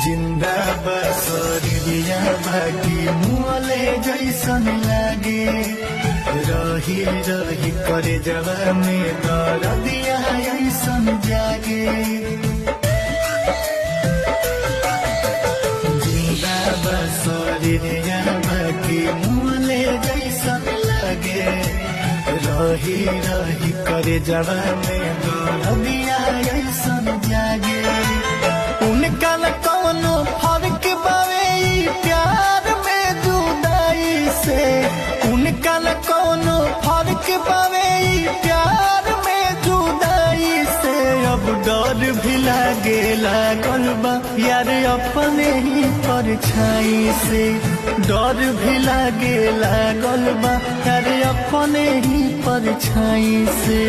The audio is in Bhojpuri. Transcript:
जिंदा बसरिया बाकी मुँहले जैसन लागे रही रही करे जवा में दर्दिया ऐसन जागे जिंदा बसरिया बाकी मुँहले जैसन लागे रही रही करे जवा में दर्दिया ऐसन जागे उनका न कौनो फर्क बावे प्यार में जुदाई से उनका न कौनो फर्क बावे प्यार में जुदाई से अब डर भी लागे लागल बा यार अपने ही परछाई से डर भी लागे लागल बा यार अपने ही परछाई से